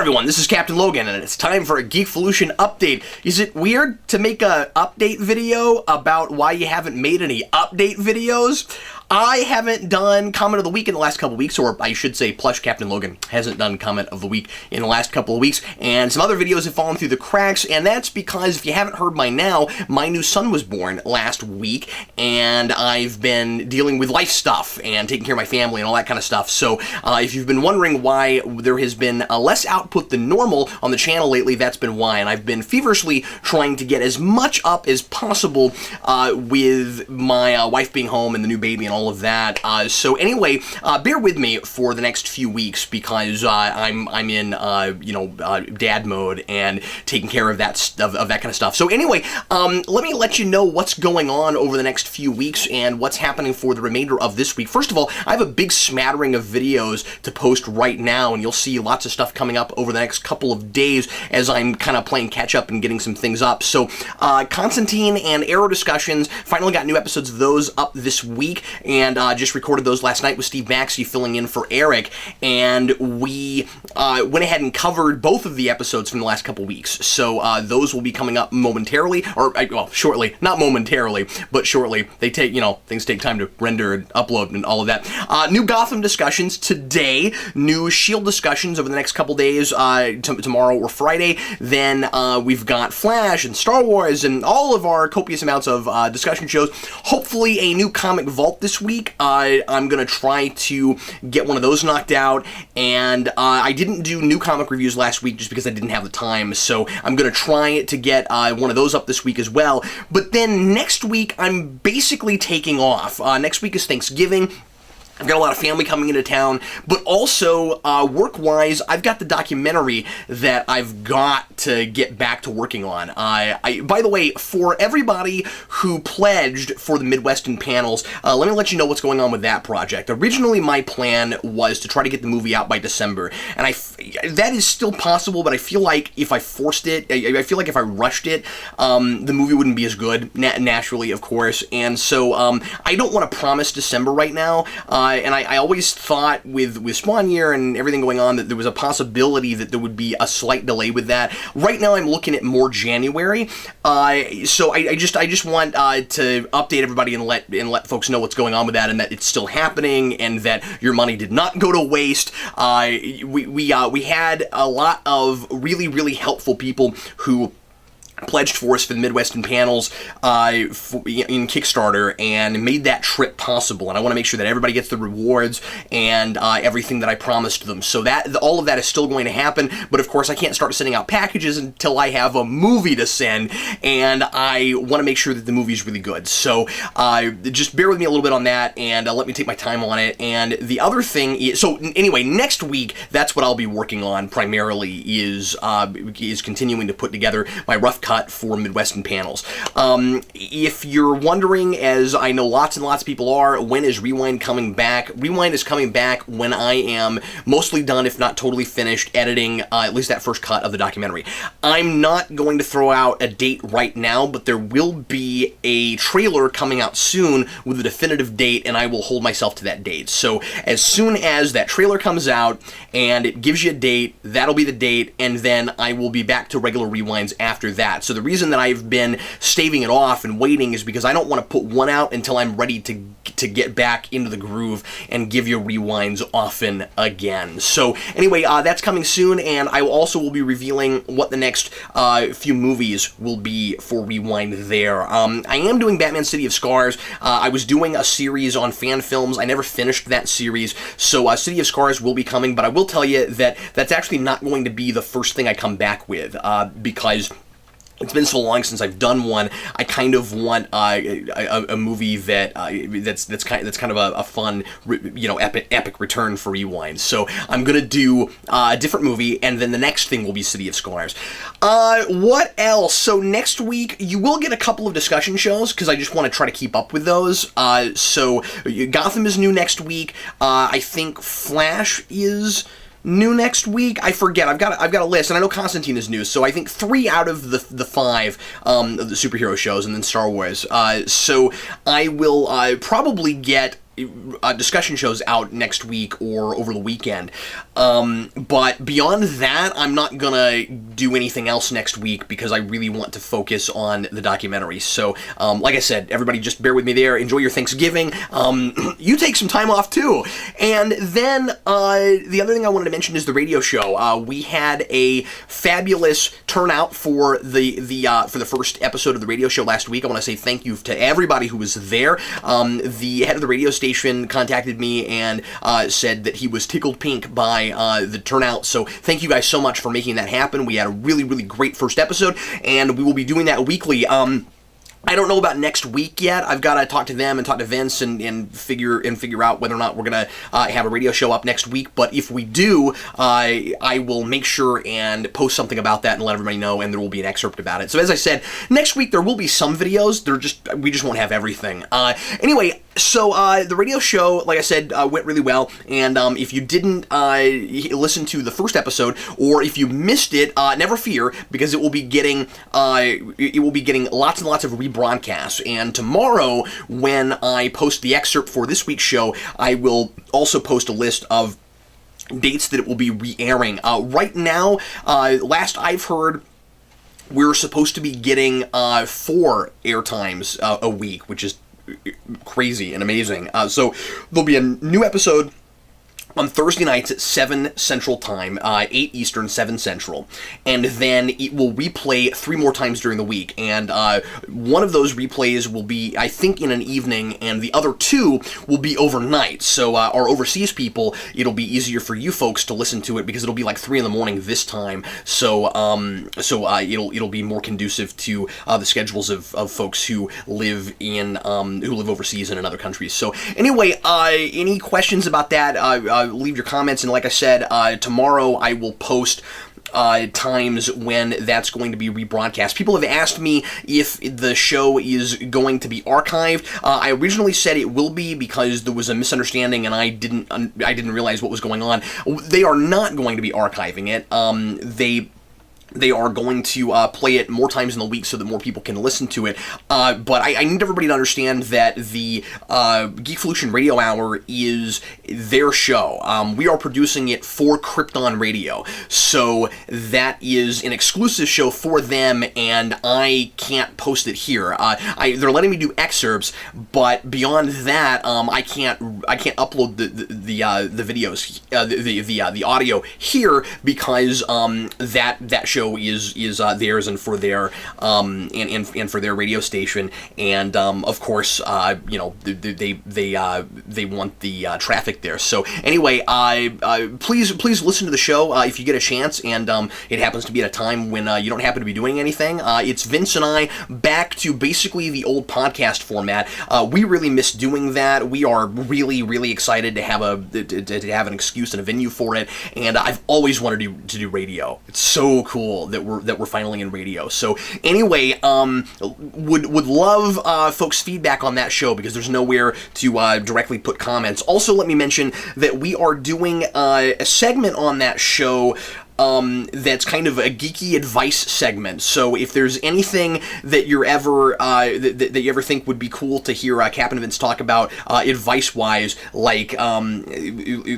everyone, this is Captain Logan, and it's time for a Geekvolution update. Is it weird to make a update video about why you haven't made any update videos? I haven't done Comment of the Week in the last couple of weeks, or I should say Plush Captain Logan hasn't done Comment of the Week in the last couple of weeks, and some other videos have fallen through the cracks, and that's because, if you haven't heard by now, my new son was born last week, and I've been dealing with life stuff, and taking care of my family, and all that kind of stuff. So, if you've been wondering why there has been less output than normal on the channel lately, that's been why, and I've been feverishly trying to get as much up as possible with my wife being home and the new baby and all of that. So anyway, bear with me for the next few weeks because I'm in dad mode and taking care of that kind of stuff. So anyway, let me let you know what's going on over the next few weeks and what's happening for the remainder of this week. First of all, I have a big smattering of videos to post right now, and you'll see lots of stuff coming up over the next couple of days as I'm kind of playing catch up and getting some things up. So Constantine and Arrow discussions, finally got new episodes of those up this week, and just recorded those last night with Steve Maxey filling in for Eric, and we went ahead and covered both of the episodes from the last couple weeks. So those will be coming up momentarily, or shortly, not momentarily, but shortly. They take, things take time to render and upload and all of that. New Gotham discussions today, new S.H.I.E.L.D. discussions over the next couple days, tomorrow or Friday. Then we've got Flash and Star Wars and all of our copious amounts of discussion shows. Hopefully a new Comic Vault this week. I'm going to try to get one of those knocked out, and I didn't do new comic reviews last week just because I didn't have the time, so I'm going to try to get one of those up this week as well. But then next week, I'm basically taking off. Next week is Thanksgiving. I've got a lot of family coming into town, but also, work-wise, I've got the documentary that I've got to get back to working on. By the way, for everybody who pledged for the Midwestern panels, let me let you know what's going on with that project. Originally, my plan was to try to get the movie out by December, and that is still possible, but I feel like if I forced it, I feel like if I rushed it, the movie wouldn't be as good, naturally, of course, and so I don't want to promise December right now. And I always thought with Spawn Year and everything going on that there was a possibility that there would be a slight delay with that. Right now I'm looking at more January. So I just want to update everybody and let folks know what's going on with that, and that it's still happening and that your money did not go to waste. We had a lot of really, really helpful people who pledged for us for the Midwestern panels in Kickstarter and made that trip possible, and I want to make sure that everybody gets the rewards and everything that I promised them. So that all of that is still going to happen, but of course I can't start sending out packages until I have a movie to send, and I want to make sure that the movie is really good. So just bear with me a little bit on that, and let me take my time on it. And the other thing is, so anyway, next week, that's what I'll be working on primarily, is continuing to put together my rough cut for Midwestern panels. If you're wondering, as I know lots and lots of people are, when is Rewind coming back? Rewind is coming back when I am mostly done, if not totally finished, editing at least that first cut of the documentary. I'm not going to throw out a date right now, but there will be a trailer coming out soon with a definitive date, and I will hold myself to that date. So as soon as that trailer comes out and it gives you a date, that'll be the date, and then I will be back to regular Rewinds after that. So the reason that I've been staving it off and waiting is because I don't want to put one out until I'm ready to get back into the groove and give you rewinds often again. So anyway, that's coming soon, and I also will be revealing what the next few movies will be for Rewind there. I am doing Batman City of Scars. I was doing a series on fan films. I never finished that series, so City of Scars will be coming, but I will tell you that that's actually not going to be the first thing I come back with, because it's been so long since I've done one. I kind of want a movie that's kind of a fun, epic return for Rewind. So I'm gonna do a different movie, and then the next thing will be City of Scars. What else? So next week you will get a couple of discussion shows because I just want to try to keep up with those. So Gotham is new next week. I think Flash is new next week. I forget. I've got a list, and I know Constantine is new. So I think 3 out of the 5 of the superhero shows, and then Star Wars. So I will probably get discussion shows out next week or over the weekend. But beyond that, I'm not gonna do anything else next week because I really want to focus on the documentary. So, like I said, everybody just bear with me there. Enjoy your Thanksgiving. You take some time off too. And then the other thing I wanted to mention is the radio show. We had a fabulous turnout for the first episode of the radio show last week. I want to say thank you to everybody who was there. The head of the radio station contacted me and said that he was tickled pink by the turnout, so thank you guys so much for making that happen. We had a really, really great first episode, and we will be doing that weekly. I don't know about next week yet. I've got to talk to them and talk to Vince and figure out whether or not we're gonna have a radio show up next week. But if we do, I will make sure and post something about that and let everybody know, and there will be an excerpt about it. So as I said, next week there will be some videos. We just won't have everything. Anyway, so the radio show, like I said, went really well. And if you didn't listen to the first episode, or if you missed it, never fear, because it will be getting lots and lots of rebroadcasts. And tomorrow, when I post the excerpt for this week's show, I will also post a list of dates that it will be re-airing. Right now, last I've heard, we're supposed to be getting 4 airtimes a week, which is crazy and amazing. So there'll be a new episode on Thursday nights at 7 Central Time, 8 Eastern, 7 Central. And then it will replay 3 more times during the week. And one of those replays will be, I think, in an evening, and the other 2 will be overnight. So our overseas people, it'll be easier for you folks to listen to it because it'll be like 3 in the morning this time. So it'll be more conducive to the schedules of folks who live overseas and in other countries. So anyway, any questions about that? Leave your comments, and like I said, tomorrow I will post times when that's going to be rebroadcast. People have asked me if the show is going to be archived. I originally said it will be because there was a misunderstanding and I didn't realize what was going on. They are not going to be archiving it. They are going to play it more times in the week so that more people can listen to it. But I need everybody to understand that the Geekvolution Radio Hour is their show. We are producing it for Krypton Radio. So that is an exclusive show for them, and I can't post it here. They're letting me do excerpts, but beyond that, I can't upload the videos, the audio here because that show is theirs and for their and for their radio station, and of course they want the traffic there. So anyway, please listen to the show if you get a chance, and it happens to be at a time when you don't happen to be doing anything. It's Vince and I back to basically the old podcast format. We really miss doing that. We are really excited to have an excuse and a venue for it, and I've always wanted to do radio. It's so cool that we're finally in radio. So anyway, would love folks' feedback on that show because there's nowhere to directly put comments. Also, let me mention that we are doing a segment on that show that's kind of a geeky advice segment. So if there's anything that you're ever that you ever think would be cool to hear Cap and Vince talk about advice-wise, like really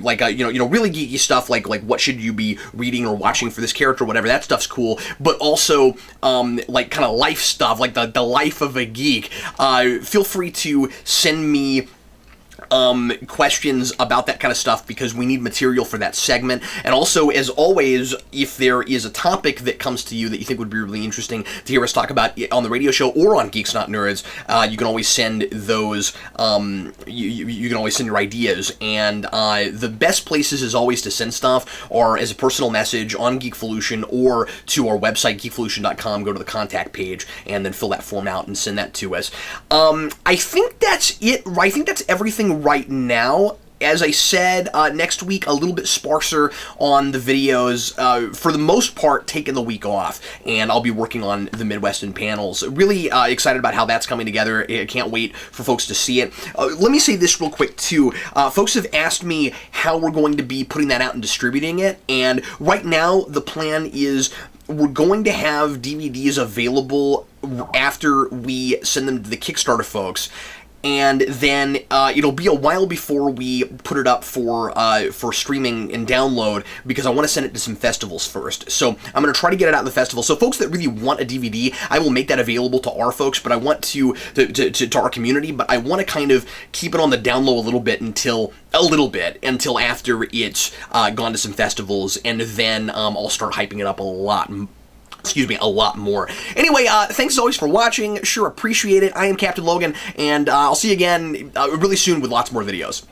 geeky stuff, like what should you be reading or watching for this character, whatever, that stuff's cool. But also like kind of life stuff, like the life of a geek. Feel free to send me questions about that kind of stuff because we need material for that segment. And also, as always, if there is a topic that comes to you that you think would be really interesting to hear us talk about on the radio show or on Geeks Not Nerds, you can always send those. You can always send your ideas. And the best places, as always, to send stuff are as a personal message on Geekvolution or to our website, geekvolution.com. Go to the contact page and then fill that form out and send that to us. I think that's it. I think that's everything right now. As I said, next week a little bit sparser on the videos. For the most part, taking the week off, and I'll be working on the Midwestern panels. Really excited about how that's coming together. I can't wait for folks to see it. Let me say this real quick too. Folks have asked me how we're going to be putting that out and distributing it, and right now the plan is we're going to have DVDs available after we send them to the Kickstarter folks. and then it'll be a while before we put it up for streaming and download, because I want to send it to some festivals first. So I'm going to try to get it out in the festival. So folks that really want a DVD, I will make that available to our folks, but I want to our community, but I want to kind of keep it on the down low a little bit until after it's gone to some festivals, and then I'll start hyping it up a lot more. Anyway, thanks as always for watching. Sure appreciate it. I am Captain Logan, and I'll see you again really soon with lots more videos.